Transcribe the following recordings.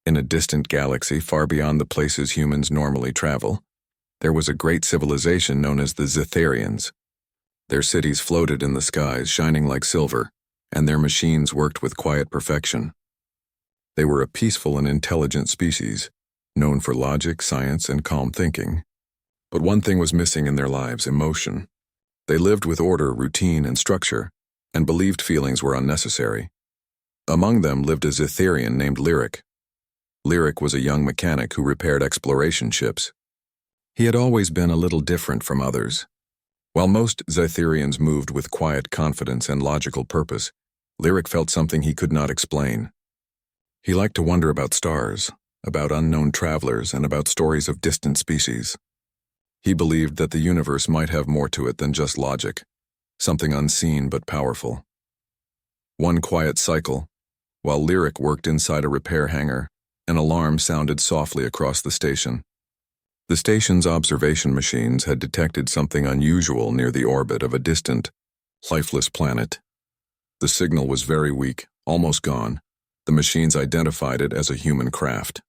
In a distant galaxy far beyond the places humans normally travel, there was a great civilization known as the Zetharians. Their cities floated in the skies, shining like silver, and their machines worked with quiet perfection. They were a peaceful and intelligent species, known for logic, science, and calm thinking. But one thing was missing in their lives: emotion. They lived with order, routine, and structure, and believed feelings were unnecessary. Among them lived a Zetharian named Lyric. Lyric was a young mechanic who repaired exploration ships. He had always been a little different from others. While most Zetharians moved with quiet confidence and logical purpose, Lyric felt something he could not explain. He liked to wonder about stars, about unknown travelers, and about stories of distant species. He believed that the universe might have more to it than just logic, something unseen but powerful. One quiet cycle, while Lyric worked inside a repair hangar, an alarm sounded softly across the station. The station's observation machines had detected something unusual near the orbit of a distant, lifeless planet. The signal was very weak, almost gone. The machines identified it as a human craft.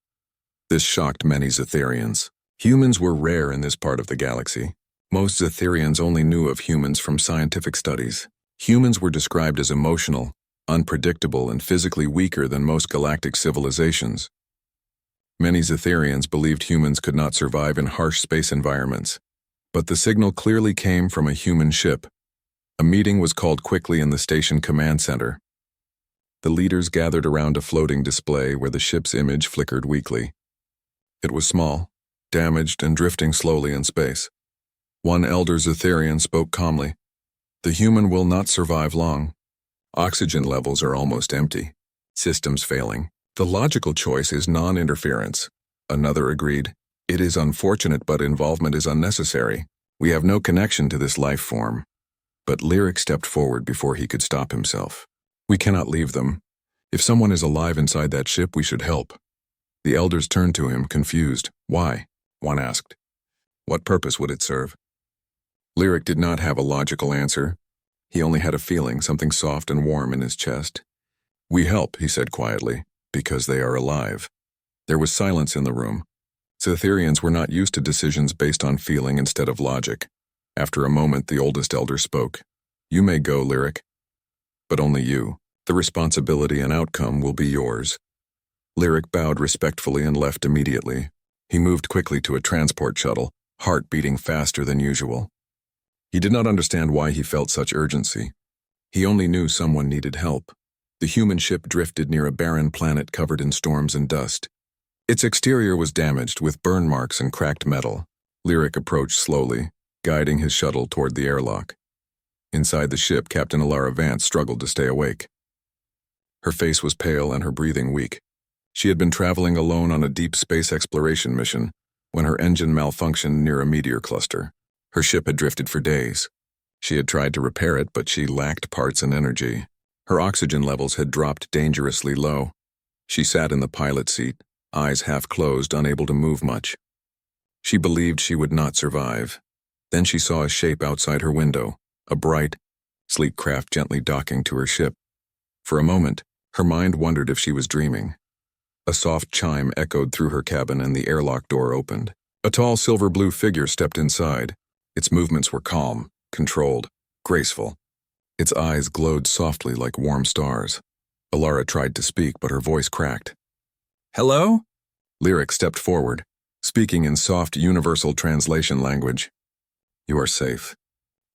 This shocked many Zetharians. Humans were rare in this part of the galaxy. Most Zetharians only knew of humans from scientific studies. Humans were described as emotional, unpredictable, and physically weaker than most galactic civilizations. Many Zetharians believed humans could not survive in harsh space environments, but the signal clearly came from a human ship. A meeting was called quickly in the station command center. The leaders gathered around a floating display where the ship's image flickered weakly. It was small, damaged, and drifting slowly in space. One elder Zetharian spoke calmly. "The human will not survive long. Oxygen levels are almost empty. Systems failing. The logical choice is non-interference." Another agreed. "It is unfortunate, but involvement is unnecessary. We have no connection to this life form." But Lyric stepped forward before he could stop himself. "We cannot leave them. If someone is alive inside that ship, we should help." The elders turned to him, confused. "Why?" one asked. "What purpose would it serve?" Lyric did not have a logical answer. He only had a feeling, something soft and warm in his chest. "We help," he said quietly, "because they are alive." There was silence in the room. Zetharians were not used to decisions based on feeling instead of logic. After a moment, the oldest elder spoke. "You may go, Lyric. But only you. The responsibility and outcome will be yours." Lyric bowed respectfully and left immediately. He moved quickly to a transport shuttle, heart beating faster than usual. He did not understand why he felt such urgency. He only knew someone needed help. The human ship drifted near a barren planet covered in storms and dust. Its exterior was damaged, with burn marks and cracked metal. Lyric approached slowly, guiding his shuttle toward the airlock. Inside the ship, Captain Alara Vance struggled to stay awake. Her face was pale and her breathing weak. She had been traveling alone on a deep space exploration mission when her engine malfunctioned near a meteor cluster. Her ship had drifted for days. She had tried to repair it, but she lacked parts and energy. Her oxygen levels had dropped dangerously low. She sat in the pilot seat, eyes half closed, unable to move much. She believed she would not survive. Then she saw a shape outside her window, a bright, sleek craft gently docking to her ship. For a moment, her mind wondered if she was dreaming. A soft chime echoed through her cabin and the airlock door opened. A tall silver-blue figure stepped inside. Its movements were calm, controlled, graceful. Its eyes glowed softly like warm stars. Alara tried to speak, but her voice cracked. "Hello?" Lyric stepped forward, speaking in soft universal translation language. "You are safe.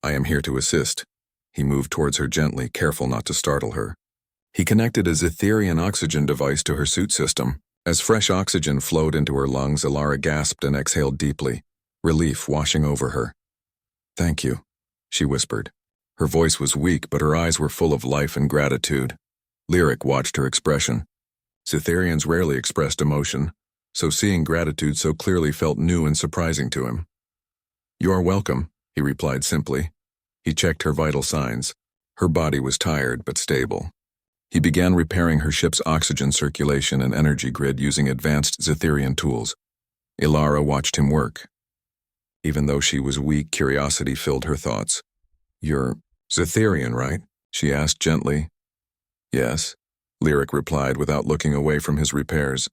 I am here to assist." He moved towards her gently, careful not to startle her. He connected a Zetharian oxygen device to her suit system. As fresh oxygen flowed into her lungs, Alara gasped and exhaled deeply, relief washing over her. "Thank you," she whispered. Her voice was weak, but her eyes were full of life and gratitude. Lyric watched her expression. Zetharians rarely expressed emotion, so seeing gratitude so clearly felt new and surprising to him. "You are welcome," he replied simply. He checked her vital signs. Her body was tired but stable. He began repairing her ship's oxygen circulation and energy grid using advanced Zetharian tools. Alara watched him work. Even though she was weak, curiosity filled her thoughts. "You're Zetharian, right?" she asked gently. "Yes," Lyric replied without looking away from his repairs.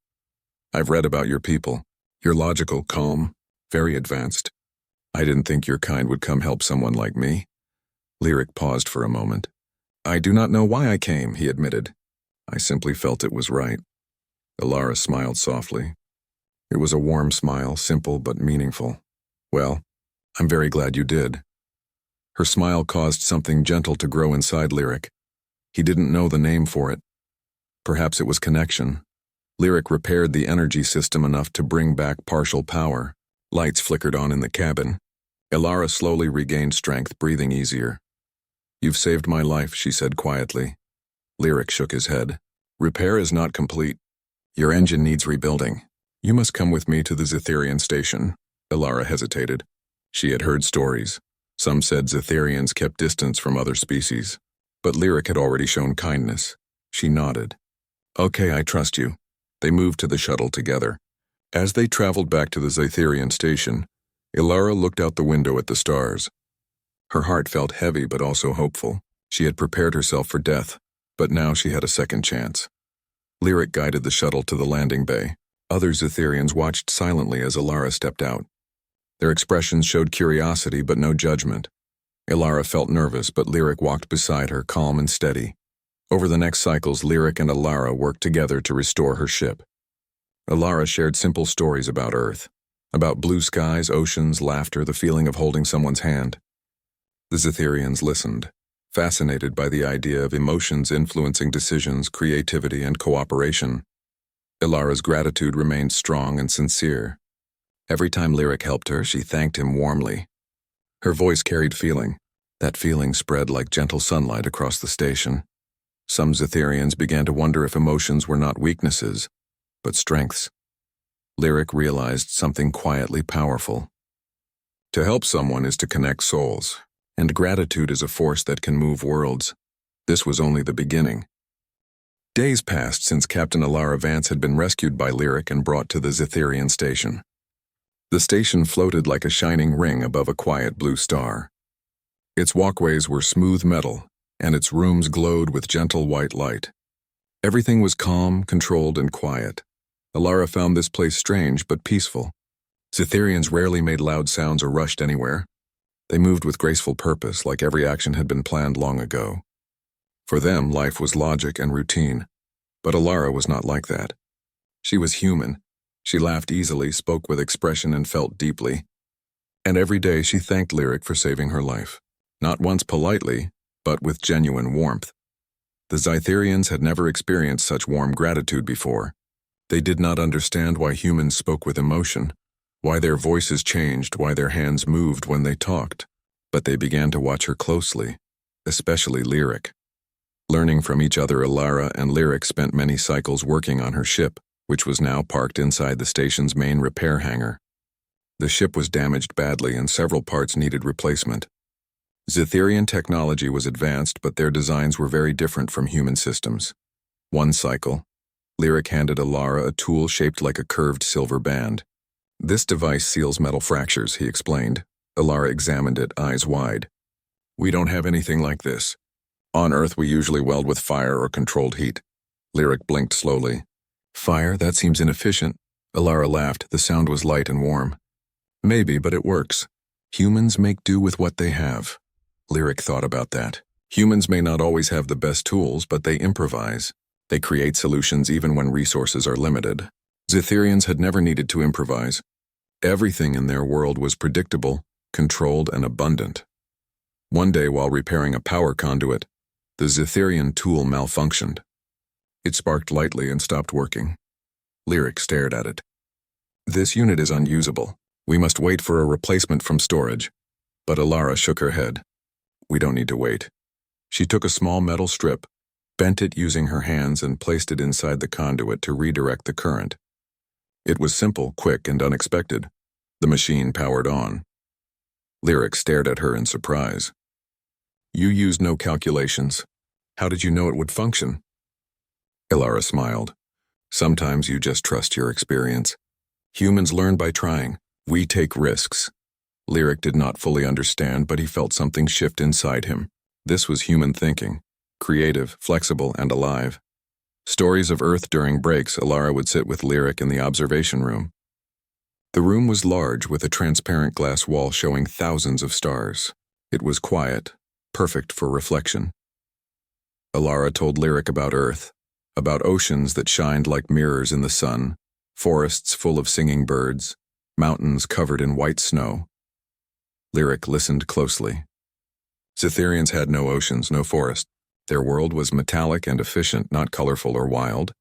I've read about your people. You're logical, calm, very advanced. I didn't think your kind would come help someone like me." Lyric paused for a moment. "I do not know why I came," he admitted. "I simply felt it was right." Alara smiled softly. It was a warm smile, simple but meaningful. "Well, I'm very glad you did." Her smile caused something gentle to grow inside Lyric. He didn't know the name for it. Perhaps it was connection. Lyric repaired the energy system enough to bring back partial power. Lights flickered on in the cabin. Alara slowly regained strength, breathing easier. "You've saved my life," she said quietly. Lyric shook his head. "Repair is not complete. Your engine needs rebuilding. You must come with me to the Zetherian station." Alara hesitated. She had heard stories. Some said Zetherians kept distance from other species. But Lyric had already shown kindness. She nodded. "Okay, I trust you." They moved to the shuttle together. As they traveled back to the Zetherian station, Alara looked out the window at the stars. Her heart felt heavy but also hopeful. She had prepared herself for death, but now she had a second chance. Lyric guided the shuttle to the landing bay. Other Zetherians watched silently as Alara stepped out. Their expressions showed curiosity but no judgment. Alara felt nervous, but Lyric walked beside her, calm and steady. Over the next cycles, Lyric and Alara worked together to restore her ship. Alara shared simple stories about Earth, about blue skies, oceans, laughter, the feeling of holding someone's hand. The Zetherians listened, fascinated by the idea of emotions influencing decisions, creativity, and cooperation. Alara's gratitude remained strong and sincere. Every time Lyric helped her, she thanked him warmly. Her voice carried feeling. That feeling spread like gentle sunlight across the station. Some Zetherians began to wonder if emotions were not weaknesses, but strengths. Lyric realized something quietly powerful. To help someone is to connect souls, and gratitude is a force that can move worlds. This was only the beginning. Days passed since Captain Alara Vance had been rescued by Lyric and brought to the Zetherian station. The station floated like a shining ring above a quiet blue star. Its walkways were smooth metal, and its rooms glowed with gentle white light. Everything was calm, controlled, and quiet. Alara found this place strange but peaceful. Zetherians rarely made loud sounds or rushed anywhere. They moved with graceful purpose, like every action had been planned long ago. For them, life was logic and routine, but Alara was not like that. She was human. She laughed easily, spoke with expression, and felt deeply. And every day she thanked Lyric for saving her life. Not once politely, but with genuine warmth. The Zetherians had never experienced such warm gratitude before. They did not understand why humans spoke with emotion, why their voices changed, why their hands moved when they talked. But they began to watch her closely, especially Lyric. Learning from each other, Alara and Lyric spent many cycles working on her ship, which was now parked inside the station's main repair hangar. The ship was damaged badly and several parts needed replacement. Zetherian technology was advanced, but their designs were very different from human systems. One cycle, Lyric handed Alara a tool shaped like a curved silver band. "This device seals metal fractures," he explained. Alara examined it, eyes wide. "We don't have anything like this. On Earth, we usually weld with fire or controlled heat." Lyric blinked slowly. "Fire? That seems inefficient." Alara laughed. The sound was light and warm. "Maybe, but it works. Humans make do with what they have." Lyric thought about that. Humans may not always have the best tools, but they improvise. They create solutions even when resources are limited. Zetherians had never needed to improvise. Everything in their world was predictable, controlled, and abundant. One day, while repairing a power conduit, the Zetherian tool malfunctioned. It sparked lightly and stopped working. Lyric stared at it. "This unit is unusable. We must wait for a replacement from storage." But Alara shook her head. "We don't need to wait." She took a small metal strip, bent it using her hands, and placed it inside the conduit to redirect the current. It was simple, quick, and unexpected. The machine powered on. Lyric stared at her in surprise. "You used no calculations. How did you know it would function?" Alara smiled. "Sometimes you just trust your experience. Humans learn by trying. We take risks." Lyric did not fully understand, but he felt something shift inside him. This was human thinking, creative, flexible, and alive. Stories of Earth during breaks, Alara would sit with Lyric in the observation room. The room was large, with a transparent glass wall showing thousands of stars. It was quiet, perfect for reflection. Alara told Lyric about Earth, about oceans that shined like mirrors in the sun, forests full of singing birds, mountains covered in white snow. Lyric listened closely. Zetherians had no oceans, no forest. Their world was metallic and efficient, not colorful or wild.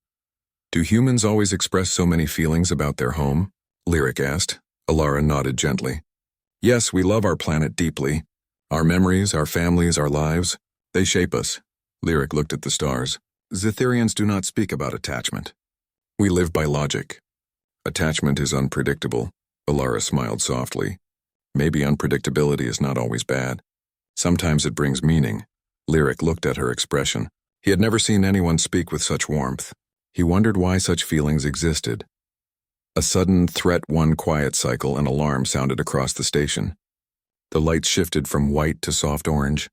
Do humans always express so many feelings about their home? Lyric asked. Alara nodded gently. Yes, we love our planet deeply. Our memories, our families, our lives, they shape us. Lyric looked at the stars. Zetherians do not speak about attachment. We live by logic. Attachment is unpredictable. Alara smiled softly. Maybe unpredictability is not always bad. Sometimes it brings meaning. Lyric looked at her expression. He had never seen anyone speak with such warmth. He wondered why such feelings existed. A sudden threat one quiet cycle, an alarm sounded across the station. The lights shifted from white to soft orange.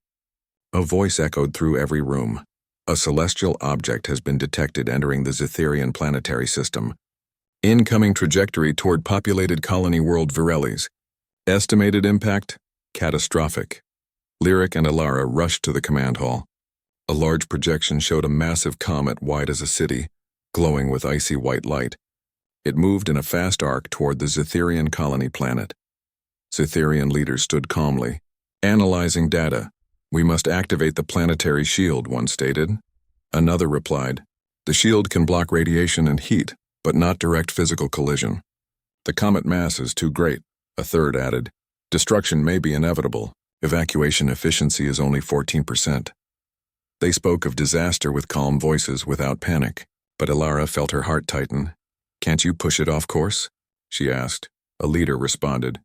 A voice echoed through every room. A celestial object has been detected entering the Zetherian planetary system. Incoming trajectory toward populated colony world Virelis. Estimated impact? Catastrophic. Lyric and Alara rushed to the command hall. A large projection showed a massive comet wide as a city, glowing with icy white light. It moved in a fast arc toward the Zetherian colony planet. Zetherian leaders stood calmly, analyzing data. We must activate the planetary shield, one stated. Another replied, the shield can block radiation and heat, but not direct physical collision. The comet mass is too great, a third added. Destruction may be inevitable. Evacuation efficiency is only 14%. They spoke of disaster with calm voices, without panic, but Alara felt her heart tighten. Can't you push it off course? She asked. A leader responded.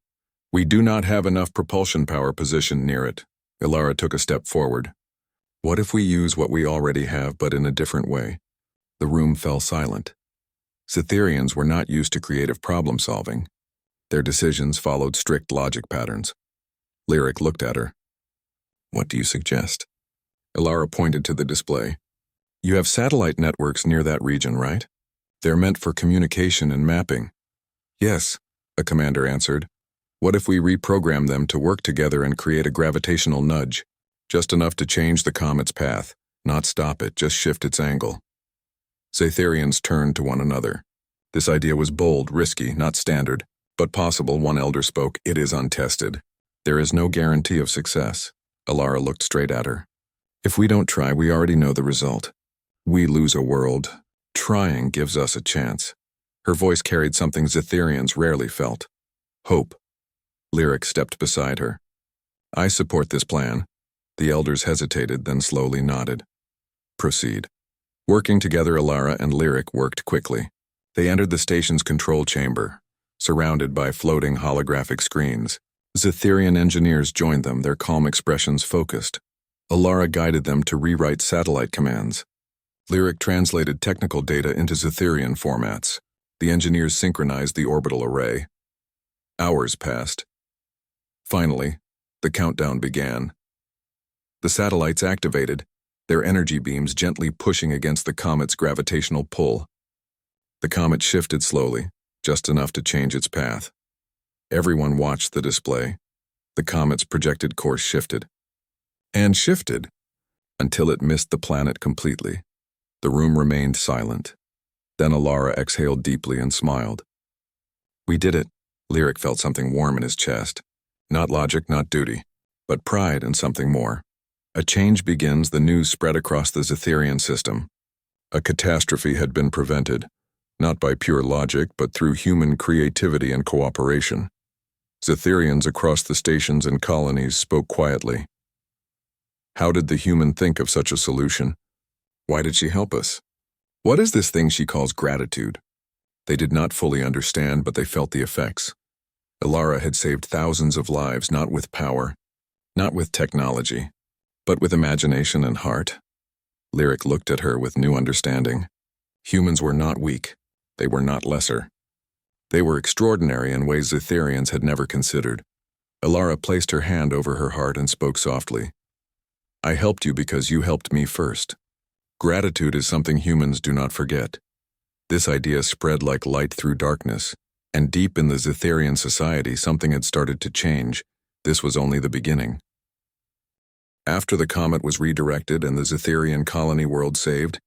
We do not have enough propulsion power positioned near it. Alara took a step forward. What if we use what we already have, but in a different way? The room fell silent. Zetherians were not used to creative problem-solving. Their decisions followed strict logic patterns. Lyric looked at her. What do you suggest? Alara pointed to the display. You have satellite networks near that region, right? They're meant for communication and mapping. Yes, a commander answered. What if we reprogram them to work together and create a gravitational nudge? Just enough to change the comet's path, not stop it, just shift its angle. Zetherians turned to one another. This idea was bold, risky, not standard, but possible. One elder spoke. It is untested. There is no guarantee of success. Alara looked straight at her. If we don't try, we already know the result. We lose a world. Trying gives us a chance. Her voice carried something Zetherians rarely felt. Hope. Lyric stepped beside her. I support this plan. The elders hesitated, then slowly nodded. Proceed. Working together, Alara and Lyric worked quickly. They entered the station's control chamber, surrounded by floating holographic screens. Zetherian engineers joined them, their calm expressions focused. Alara guided them to rewrite satellite commands. Lyric translated technical data into Zetherian formats. The engineers synchronized the orbital array. Hours passed. Finally, the countdown began. The satellites activated, their energy beams gently pushing against the comet's gravitational pull. The comet shifted slowly, just enough to change its path. Everyone watched the display. The comet's projected course shifted. And shifted, until it missed the planet completely. The room remained silent. Then Alara exhaled deeply and smiled. We did it. Lyric felt something warm in his chest. Not logic, not duty, but pride and something more. A change begins. The news spread across the Zetherian system. A catastrophe had been prevented, not by pure logic, but through human creativity and cooperation. Zetherians across the stations and colonies spoke quietly. How did the human think of such a solution? Why did she help us? What is this thing she calls gratitude? They did not fully understand, but they felt the effects. Alara had saved thousands of lives, not with power, not with technology, but with imagination and heart. Lyric looked at her with new understanding. Humans were not weak. They were not lesser. They were extraordinary in ways Zetherians had never considered. Alara placed her hand over her heart and spoke softly. I helped you because you helped me first. Gratitude is something humans do not forget. This idea spread like light through darkness, and deep in the Zetherian society something had started to change. This was only the beginning. After the comet was redirected and the Zetherian colony world saved,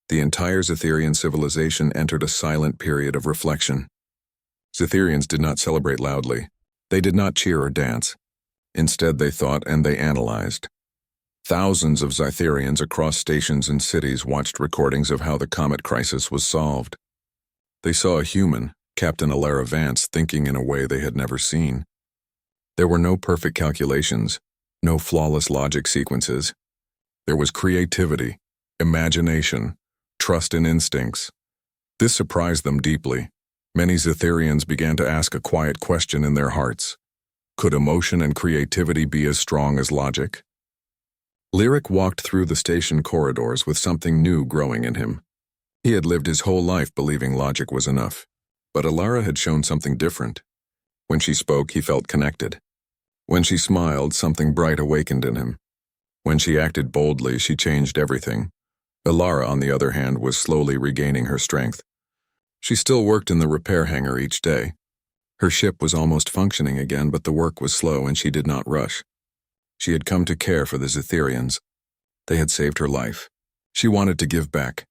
the entire Zetherian civilization entered a silent period of reflection. Zetherians did not celebrate loudly. They did not cheer or dance. Instead, they thought and they analyzed. Thousands of Zetherians across stations and cities watched recordings of how the comet crisis was solved. They saw a human, Captain Alara Vance, thinking in a way they had never seen. There were no perfect calculations, no flawless logic sequences. There was creativity, imagination, trust in instincts. This surprised them deeply. Many Zetherians began to ask a quiet question in their hearts. Could emotion and creativity be as strong as logic? Lyric walked through the station corridors with something new growing in him. He had lived his whole life believing logic was enough, but Alara had shown something different. When she spoke, he felt connected. When she smiled, something bright awakened in him. When she acted boldly, she changed everything. Alara, on the other hand, was slowly regaining her strength. She still worked in the repair hangar each day. Her ship was almost functioning again, but the work was slow and she did not rush. She had come to care for the Zetherians. They had saved her life. She wanted to give back.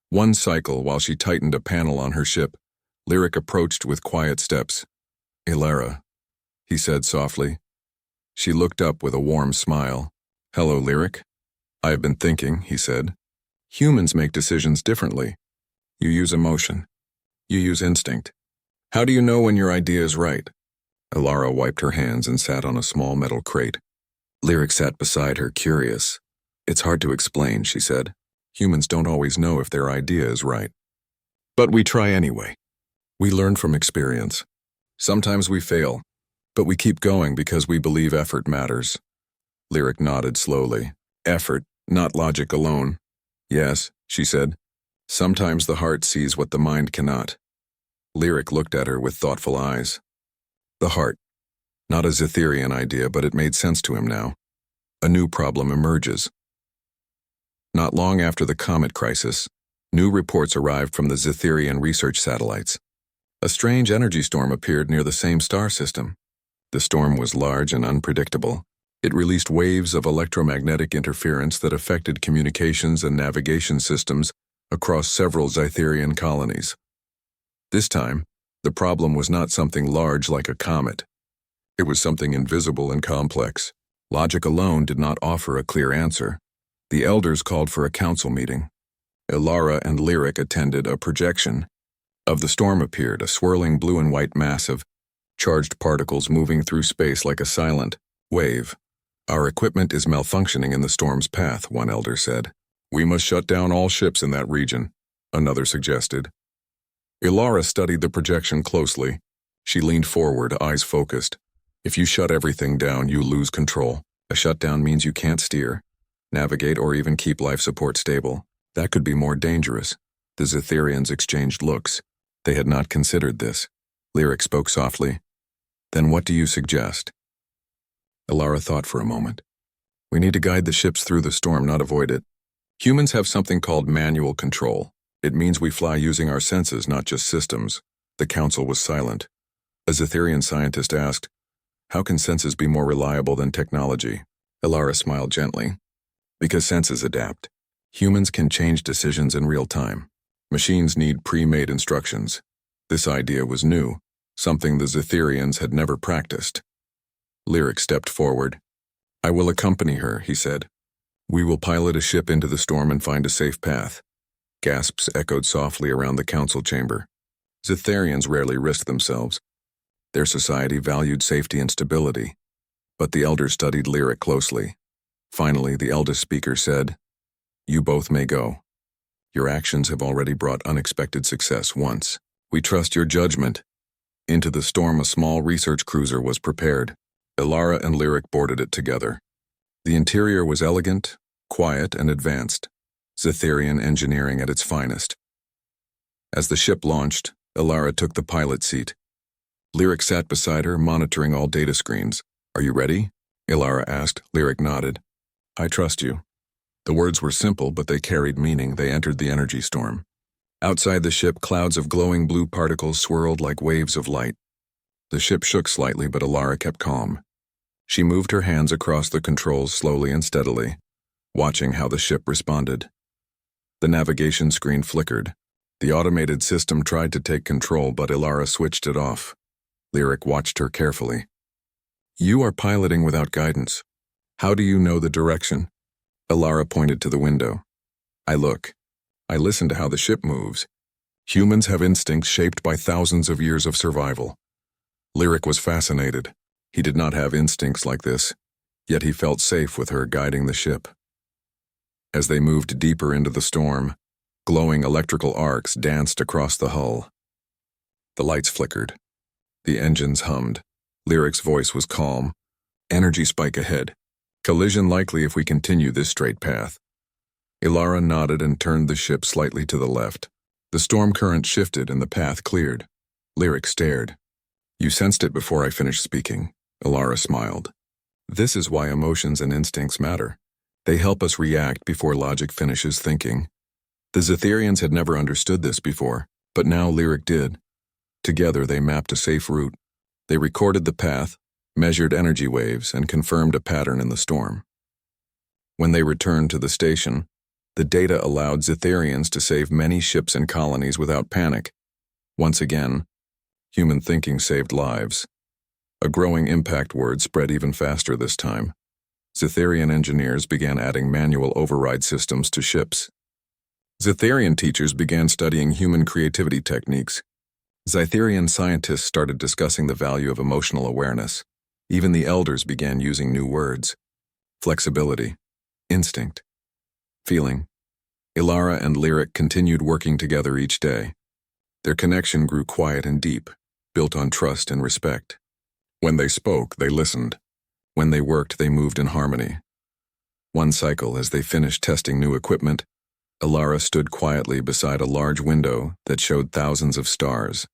One cycle, while she tightened a panel on her ship, Lyric approached with quiet steps. "Alara," he said softly. She looked up with a warm smile. "Hello, Lyric." "I have been thinking," he said. "Humans make decisions differently. You use emotion. You use instinct. How do you know when your idea is right?" Alara wiped her hands and sat on a small metal crate. Lyric sat beside her, curious. "It's hard to explain," she said. "Humans don't always know if their idea is right. But we try anyway. We learn from experience. Sometimes we fail, but we keep going because we believe effort matters." Lyric nodded slowly. "Effort, not logic alone." "Yes," she said. "Sometimes the heart sees what the mind cannot." Lyric looked at her with thoughtful eyes. The heart. Not a Zetherian idea, but it made sense to him now. A new problem emerges. Not long after the comet crisis, new reports arrived from the Zetherian research satellites. A strange energy storm appeared near the same star system. The storm was large and unpredictable. It released waves of electromagnetic interference that affected communications and navigation systems across several Zetherian colonies. This time, the problem was not something large like a comet. It was something invisible and complex. Logic alone did not offer a clear answer. The elders called for a council meeting. Alara and Lyric attended. A projection of the storm appeared, a swirling blue and white mass of charged particles moving through space like a silent wave. "Our equipment is malfunctioning in the storm's path," one elder said. "We must shut down all ships in that region," another suggested. Alara studied the projection closely. She leaned forward, eyes focused. "If you shut everything down, you lose control. A shutdown means you can't steer, navigate, or even keep life support stable. That could be more dangerous." The Zetherians exchanged looks. They had not considered this. Lyric spoke softly. "Then what do you suggest?" Alara thought for a moment. "We need to guide the ships through the storm, not avoid it. Humans have something called manual control. It means we fly using our senses, not just systems." The council was silent. A Zetherian scientist asked, "How can senses be more reliable than technology?" Alara smiled gently. "Because senses adapt. Humans can change decisions in real time. Machines need pre-made instructions." This idea was new, something the Zetherians had never practiced. Lyric stepped forward. "I will accompany her," he said. "We will pilot a ship into the storm and find a safe path." Gasps echoed softly around the council chamber. Zetherians rarely risked themselves. Their society valued safety and stability. But the elders studied Lyric closely. Finally, the eldest speaker said, "You both may go. Your actions have already brought unexpected success once. We trust your judgment." Into the storm, a small research cruiser was prepared. Alara and Lyric boarded it together. The interior was elegant, quiet, and advanced. Zetherian engineering at its finest. As the ship launched, Alara took the pilot seat. Lyric sat beside her, monitoring all data screens. "Are you ready?" Alara asked. Lyric nodded. "I trust you." The words were simple, but they carried meaning. They entered the energy storm. Outside the ship, clouds of glowing blue particles swirled like waves of light. The ship shook slightly, but Alara kept calm. She moved her hands across the controls slowly and steadily, watching how the ship responded. The navigation screen flickered. The automated system tried to take control, but Alara switched it off. Lyric watched her carefully. "You are piloting without guidance. How do you know the direction?" Alara pointed to the window. "I look. I listen to how the ship moves. Humans have instincts shaped by thousands of years of survival." Lyric was fascinated. He did not have instincts like this, yet he felt safe with her guiding the ship. As they moved deeper into the storm, glowing electrical arcs danced across the hull. The lights flickered. The engines hummed. Lyric's voice was calm. "Energy spike ahead. Collision likely if we continue this straight path." Alara nodded and turned the ship slightly to the left. The storm current shifted and the path cleared. Lyric stared. "You sensed it before I finished speaking." Alara smiled. "This is why emotions and instincts matter. They help us react before logic finishes thinking." The Zetherians had never understood this before, but now Lyric did. Together they mapped a safe route. They recorded the path, measured energy waves, and confirmed a pattern in the storm. When they returned to the station, the data allowed Zetherians to save many ships and colonies without panic. Once again, human thinking saved lives. A growing impact word spread even faster this time. Zetherian engineers began adding manual override systems to ships. Zetherian teachers began studying human creativity techniques. Zetherian scientists started discussing the value of emotional awareness. Even the elders began using new words: flexibility, instinct, feeling. Alara and Lyric continued working together each day. Their connection grew quiet and deep, built on trust and respect. When they spoke, they listened. When they worked, they moved in harmony. One cycle, as they finished testing new equipment, Alara stood quietly beside a large window that showed thousands of stars.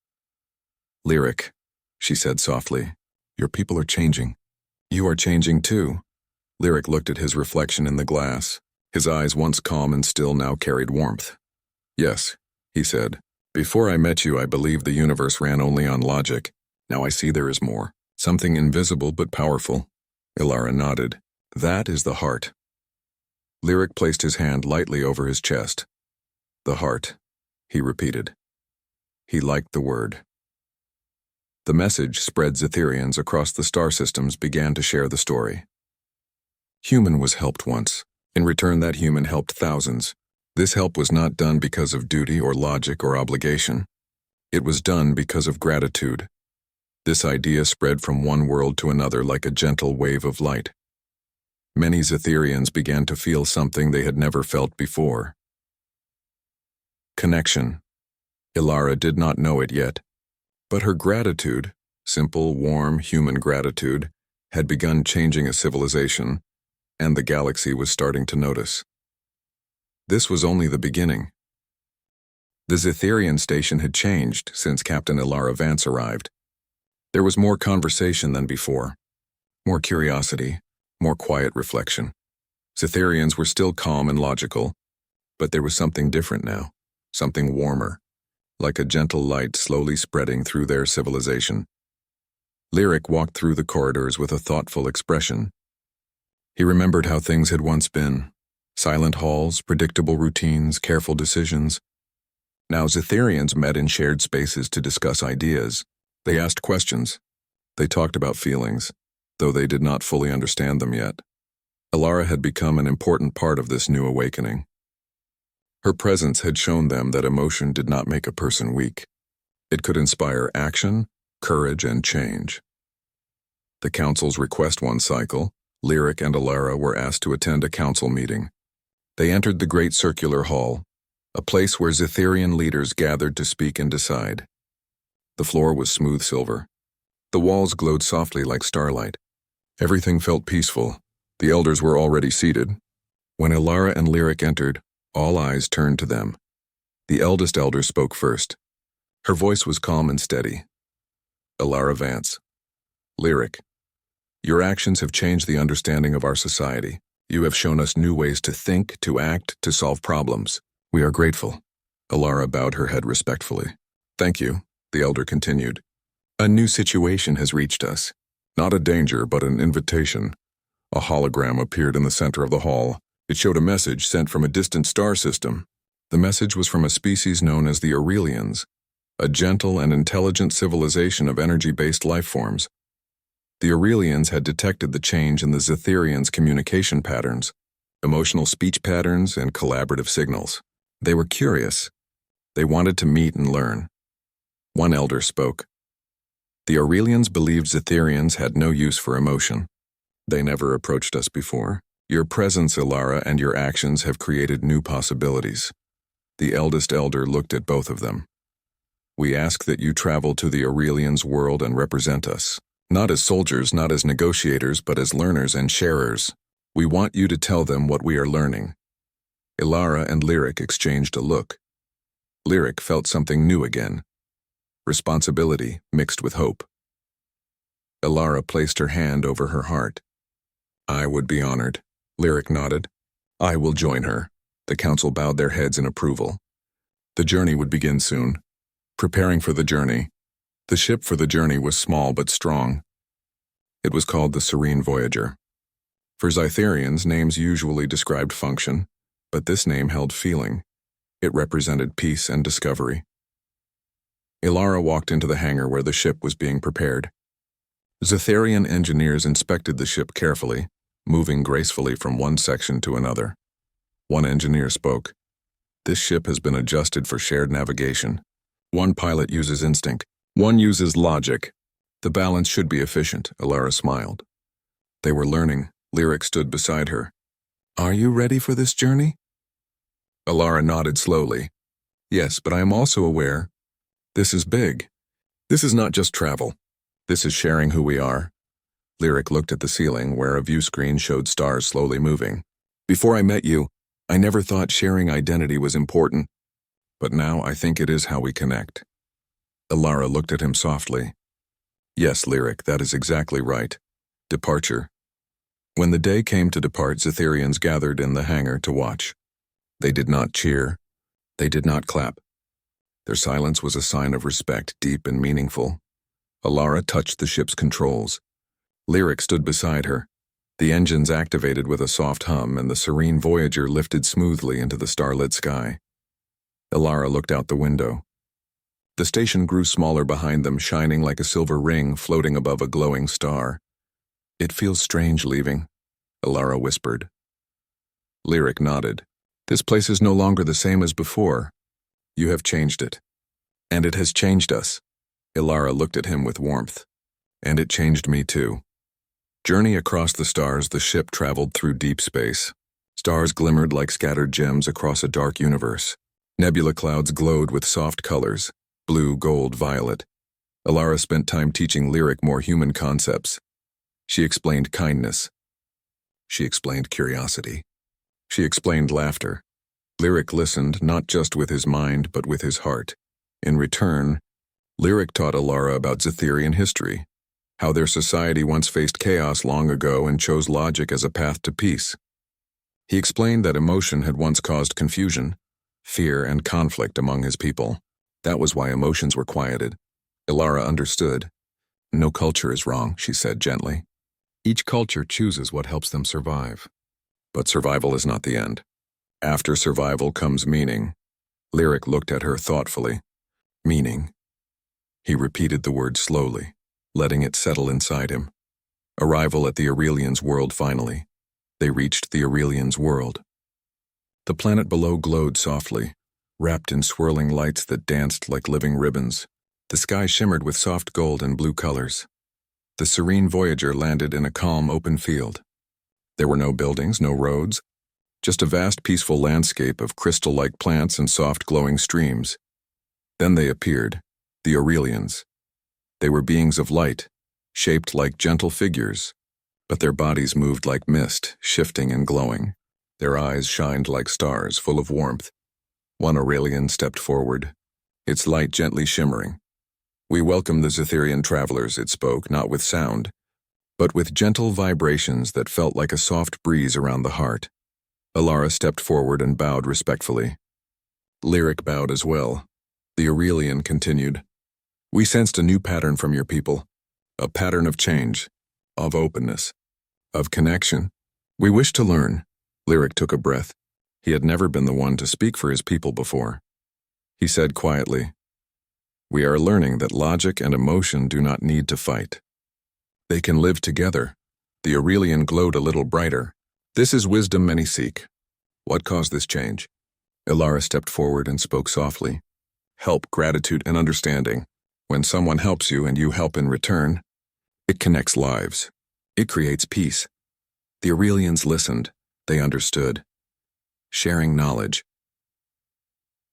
"Lyric," she said softly, "your people are changing. You are changing too." Lyric looked at his reflection in the glass. His eyes, once calm and still, now carried warmth. "Yes," he said. "Before I met you, I believed the universe ran only on logic. Now I see there is more. Something invisible but powerful." Alara nodded. "That is the heart." Lyric placed his hand lightly over his chest. "The heart," he repeated. He liked the word. The message spread. Zetherians across the star systems began to share the story. Human was helped once. In return, that human helped thousands. This help was not done because of duty or logic or obligation. It was done because of gratitude. This idea spread from one world to another like a gentle wave of light. Many Zetherians began to feel something they had never felt before. Connection. Alara did not know it yet, but her gratitude, simple, warm, human gratitude, had begun changing a civilization, and the galaxy was starting to notice. This was only the beginning. The Zetherian station had changed since Captain Alara Vance arrived. There was more conversation than before, more curiosity, more quiet reflection. Zetherians were still calm and logical, but there was something different now, something warmer, like a gentle light slowly spreading through their civilization. Lyric walked through the corridors with a thoughtful expression. He remembered how things had once been: silent halls, predictable routines, careful decisions. Now Zetherians met in shared spaces to discuss ideas. They asked questions. They talked about feelings, though they did not fully understand them yet. Alara had become an important part of this new awakening. Her presence had shown them that emotion did not make a person weak. It could inspire action, courage, and change. The council's request one cycle, Lyric and Alara were asked to attend a council meeting. They entered the great circular hall, a place where Zetherian leaders gathered to speak and decide. The floor was smooth silver. The walls glowed softly like starlight. Everything felt peaceful. The elders were already seated. When Alara and Lyric entered, all eyes turned to them. The eldest elder spoke first. Her voice was calm and steady. "Alara Vance. Lyric, your actions have changed the understanding of our society. You have shown us new ways to think, to act, to solve problems. We are grateful." Alara bowed her head respectfully. "Thank you," the elder continued. "A new situation has reached us. Not a danger, but an invitation." A hologram appeared in the center of the hall. It showed a message sent from a distant star system. The message was from a species known as the Aurelians, a gentle and intelligent civilization of energy-based life forms. The Aurelians had detected the change in the Zetherians' communication patterns, emotional speech patterns, and collaborative signals. They were curious. They wanted to meet and learn. One elder spoke. "The Aurelians believed Zetherians had no use for emotion. They never approached us before. Your presence, Alara, and your actions have created new possibilities." The eldest elder looked at both of them. "We ask that you travel to the Aurelians' world and represent us. Not as soldiers, not as negotiators, but as learners and sharers. We want you to tell them what we are learning." Alara and Lyric exchanged a look. Lyric felt something new again. Responsibility mixed with hope. Alara placed her hand over her heart. "I would be honored." Lyric nodded. "I will join her." The council bowed their heads in approval. The journey would begin soon. Preparing for the journey. The ship for the journey was small but strong. It was called the Serene Voyager. For Zetherians, names usually described function, but this name held feeling. It represented peace and discovery. Alara walked into the hangar where the ship was being prepared. Zetherian engineers inspected the ship carefully, moving gracefully from one section to another. One engineer spoke. "This ship has been adjusted for shared navigation. One pilot uses instinct. One uses logic. The balance should be efficient," Alara smiled. They were learning. Lyric stood beside her. "Are you ready for this journey?" Alara nodded slowly. "Yes, but I am also aware. This is big. This is not just travel. This is sharing who we are." Lyric looked at the ceiling where a view screen showed stars slowly moving. "Before I met you, I never thought sharing identity was important. But now I think it is how we connect." Alara looked at him softly. "Yes, Lyric, that is exactly right. Departure." When the day came to depart, Zetherians gathered in the hangar to watch. They did not cheer. They did not clap. Their silence was a sign of respect, deep and meaningful. Alara touched the ship's controls. Lyric stood beside her. The engines activated with a soft hum, and the Serene Voyager lifted smoothly into the starlit sky. Alara looked out the window. The station grew smaller behind them, shining like a silver ring floating above a glowing star. "It feels strange leaving," Alara whispered. Lyric nodded. "This place is no longer the same as before. You have changed it. And it has changed us." Alara looked at him with warmth. "And it changed me too." Journey across the stars, the ship traveled through deep space. Stars glimmered like scattered gems across a dark universe. Nebula clouds glowed with soft colors, blue, gold, violet. Alara spent time teaching Lyric more human concepts. She explained kindness. She explained curiosity. She explained laughter. Lyric listened not just with his mind, but with his heart. In return, Lyric taught Alara about Zetherian history, how their society once faced chaos long ago and chose logic as a path to peace. He explained that emotion had once caused confusion, fear, and conflict among his people. That was why emotions were quieted. Alara understood. "No culture is wrong," she said gently. "Each culture chooses what helps them survive. But survival is not the end. After survival comes meaning." Lyric looked at her thoughtfully. "Meaning." He repeated the word slowly, letting it settle inside him. Arrival at the Aurelians' world finally. They reached the Aurelians' world. The planet below glowed softly, wrapped in swirling lights that danced like living ribbons. The sky shimmered with soft gold and blue colors. The Serene Voyager landed in a calm, open field. There were no buildings, no roads, just a vast, peaceful landscape of crystal-like plants and soft, glowing streams. Then they appeared, the Aurelians. They were beings of light, shaped like gentle figures, but their bodies moved like mist, shifting and glowing. Their eyes shined like stars, full of warmth. One Aurelian stepped forward, its light gently shimmering. "We welcome the Zetherian travelers," it spoke, not with sound, but with gentle vibrations that felt like a soft breeze around the heart. Alara stepped forward and bowed respectfully. Lyric bowed as well. The Aurelian continued. We sensed a new pattern from your people, a pattern of change, of openness, of connection. We wish to learn. Lyric took a breath. He had never been the one to speak for his people before. He said quietly, We are learning that logic and emotion do not need to fight. They can live together. The Aurelian glowed a little brighter. This is wisdom many seek. What caused this change? Alara stepped forward and spoke softly. Help, gratitude, and understanding. When someone helps you and you help in return, it connects lives. It creates peace. The Aurelians listened. They understood. Sharing knowledge.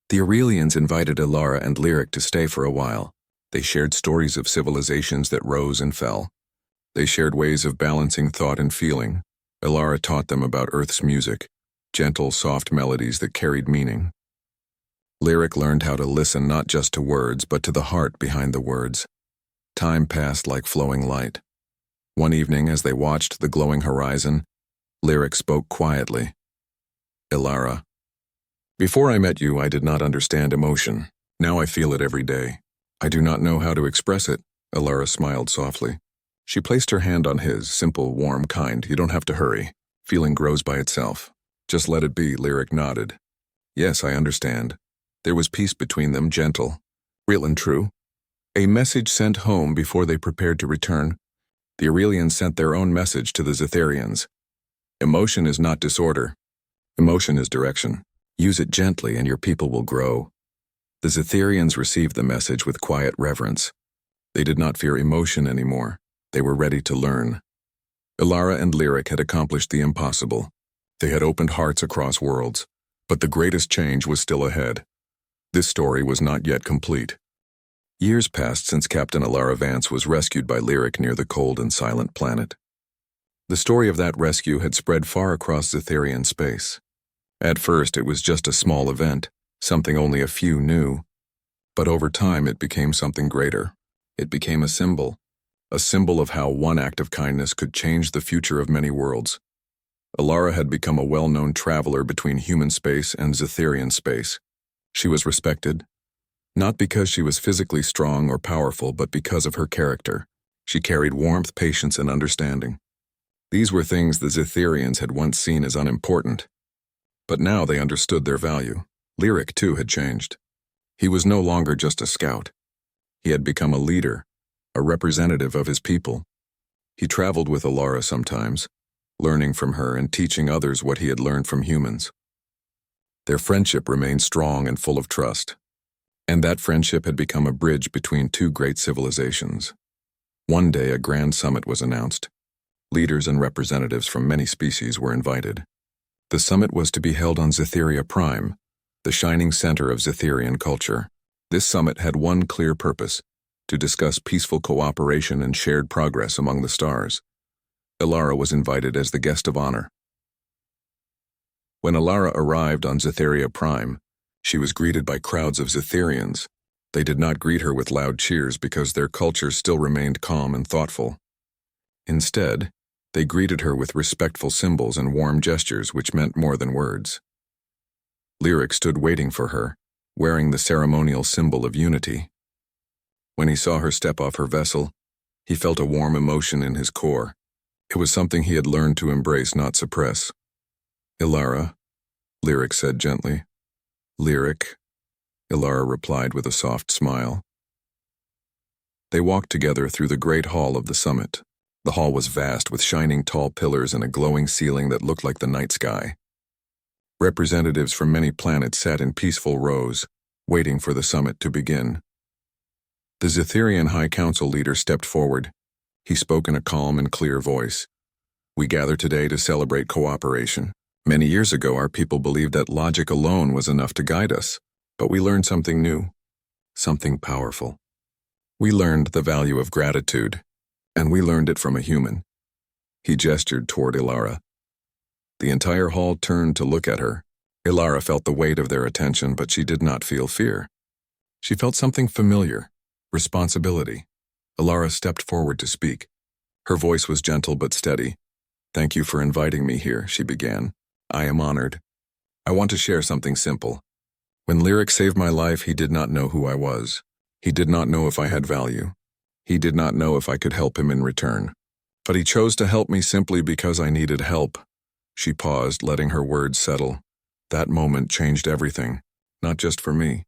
The Aurelians invited Alara and Lyric to stay for a while. They shared stories of civilizations that rose and fell. They shared ways of balancing thought and feeling. Alara taught them about Earth's music, gentle, soft melodies that carried meaning. Lyric learned how to listen not just to words, but to the heart behind the words. Time passed like flowing light. One evening, as they watched the glowing horizon, Lyric spoke quietly. Alara, before I met you, I did not understand emotion. Now I feel it every day. I do not know how to express it. Alara smiled softly. She placed her hand on his, simple, warm, kind. You don't have to hurry. Feeling grows by itself. Just let it be, Lyric nodded. Yes, I understand. There was peace between them, gentle, real and true. A message sent home before they prepared to return. The Aurelians sent their own message to the Zetharians. Emotion is not disorder. Emotion is direction. Use it gently and your people will grow. The Zetharians received the message with quiet reverence. They did not fear emotion anymore. They were ready to learn. Alara and Lyric had accomplished the impossible. They had opened hearts across worlds, but the greatest change was still ahead. This story was not yet complete. Years passed since Captain Alara Vance was rescued by Lyric near the cold and silent planet. The story of that rescue had spread far across Zetharian space. At first, it was just a small event, something only a few knew. But over time, it became something greater. It became a symbol of how one act of kindness could change the future of many worlds. Alara had become a well-known traveler between human space and Zetharian space. She was respected, not because she was physically strong or powerful, but because of her character. She carried warmth, patience, and understanding. These were things the Zetharians had once seen as unimportant. But now they understood their value. Lyric, too, had changed. He was no longer just a scout. He had become a leader, a representative of his people. He traveled with Alara sometimes, learning from her and teaching others what he had learned from humans. Their friendship remained strong and full of trust. And that friendship had become a bridge between two great civilizations. One day, a grand summit was announced. Leaders and representatives from many species were invited. The summit was to be held on GalacticPrime, the shining center of Zetharian culture. This summit had one clear purpose: to discuss peaceful cooperation and shared progress among the stars. Alara was invited as the guest of honor. When Alara arrived on GalacticPrime, she was greeted by crowds of Zetharians. They did not greet her with loud cheers because their culture still remained calm and thoughtful. Instead, they greeted her with respectful symbols and warm gestures which meant more than words. Lyric stood waiting for her, wearing the ceremonial symbol of unity. When he saw her step off her vessel, he felt a warm emotion in his core. It was something he had learned to embrace, not suppress. Alara, Lyric said gently. Lyric, Alara replied with a soft smile. They walked together through the great hall of the summit. The hall was vast, with shining tall pillars and a glowing ceiling that looked like the night sky. Representatives from many planets sat in peaceful rows, waiting for the summit to begin. The Zetharian High Council leader stepped forward. He spoke in a calm and clear voice. We gather today to celebrate cooperation. Many years ago, our people believed that logic alone was enough to guide us, but we learned something new, something powerful. We learned the value of gratitude, and we learned it from a human. He gestured toward Alara. The entire hall turned to look at her. Alara felt the weight of their attention, but she did not feel fear. She felt something familiar, responsibility. Alara stepped forward to speak. Her voice was gentle but steady. "Thank you for inviting me here," she began. "I am honored. I want to share something simple. When Lyric saved my life, he did not know who I was. He did not know if I had value. He did not know if I could help him in return. But he chose to help me simply because I needed help." She paused, letting her words settle. "That moment changed everything, not just for me,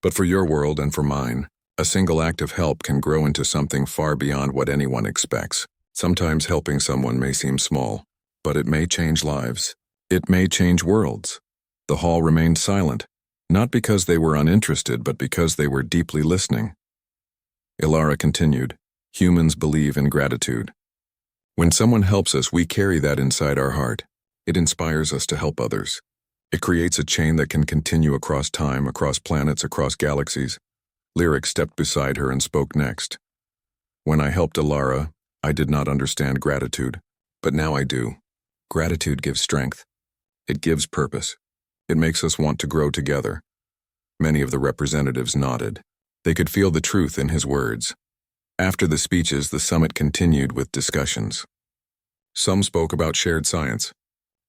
but for your world and for mine. A single act of help can grow into something far beyond what anyone expects. Sometimes helping someone may seem small, but it may change lives. It may change worlds." The hall remained silent, not because they were uninterested, but because they were deeply listening. Ilara continued, "Humans believe in gratitude. When someone helps us, we carry that inside our heart. It inspires us to help others. It creates a chain that can continue across time, across planets, across galaxies." Lyric stepped beside her and spoke next. "When I helped Ilara, I did not understand gratitude, but now I do. Gratitude gives strength. It gives purpose. It makes us want to grow together." Many of the representatives nodded. They could feel the truth in his words. After the speeches, the summit continued with discussions. Some spoke about shared science.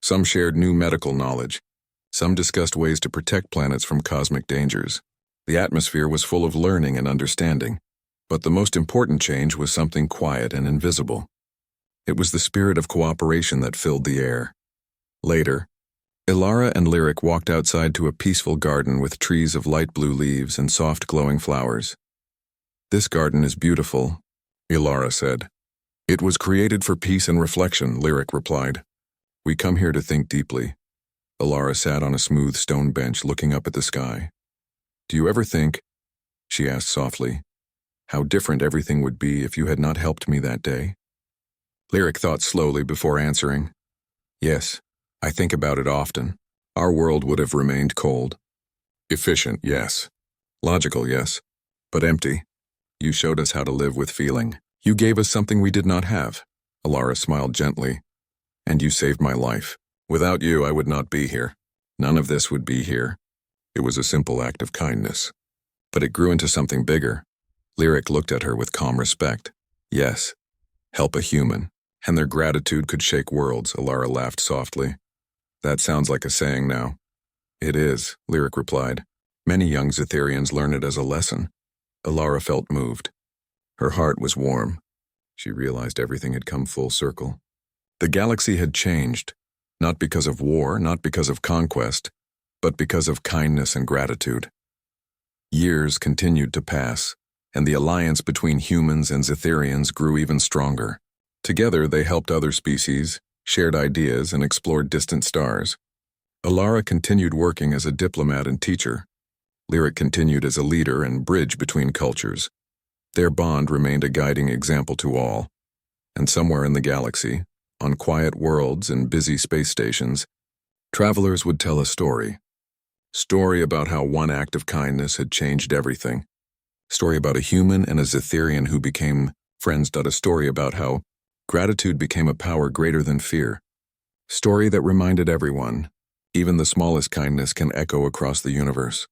Some shared new medical knowledge. Some discussed ways to protect planets from cosmic dangers. The atmosphere was full of learning and understanding, but the most important change was something quiet and invisible. It was the spirit of cooperation that filled the air. Later, Ilara and Lyric walked outside to a peaceful garden with trees of light blue leaves and soft glowing flowers. "This garden is beautiful," Ilara said. "It was created for peace and reflection," Lyric replied. "We come here to think deeply." Ilara sat on a smooth stone bench looking up at the sky. "Do you ever think," she asked softly, "how different everything would be if you had not helped me that day?" Lyric thought slowly before answering. "Yes, I think about it often. Our world would have remained cold. Efficient, yes. Logical, yes. But empty. You showed us how to live with feeling. You gave us something we did not have." Ilara smiled gently. "And you saved my life. Without you, I would not be here. None of this would be here. It was a simple act of kindness. But it grew into something bigger." Lyric looked at her with calm respect. "Yes, help a human, and their gratitude could shake worlds," Ilara laughed softly. "That sounds like a saying now." "It is," Lyric replied. "Many young Zetherians learn it as a lesson." Ilara felt moved. Her heart was warm. She realized everything had come full circle. The galaxy had changed, not because of war, not because of conquest, but because of kindness and gratitude. Years continued to pass, and the alliance between humans and Zetherians grew even stronger. Together they helped other species, shared ideas, and explored distant stars. Ilara continued working as a diplomat and teacher. Lyric continued as a leader and bridge between cultures. Their bond remained a guiding example to all. And somewhere in the galaxy, on quiet worlds and busy space stations, travelers would tell a story. Story about how one act of kindness had changed everything. Story about a human and a Zetherian who became friends. A story about how gratitude became a power greater than fear. Story that reminded everyone, even the smallest kindness can echo across the universe.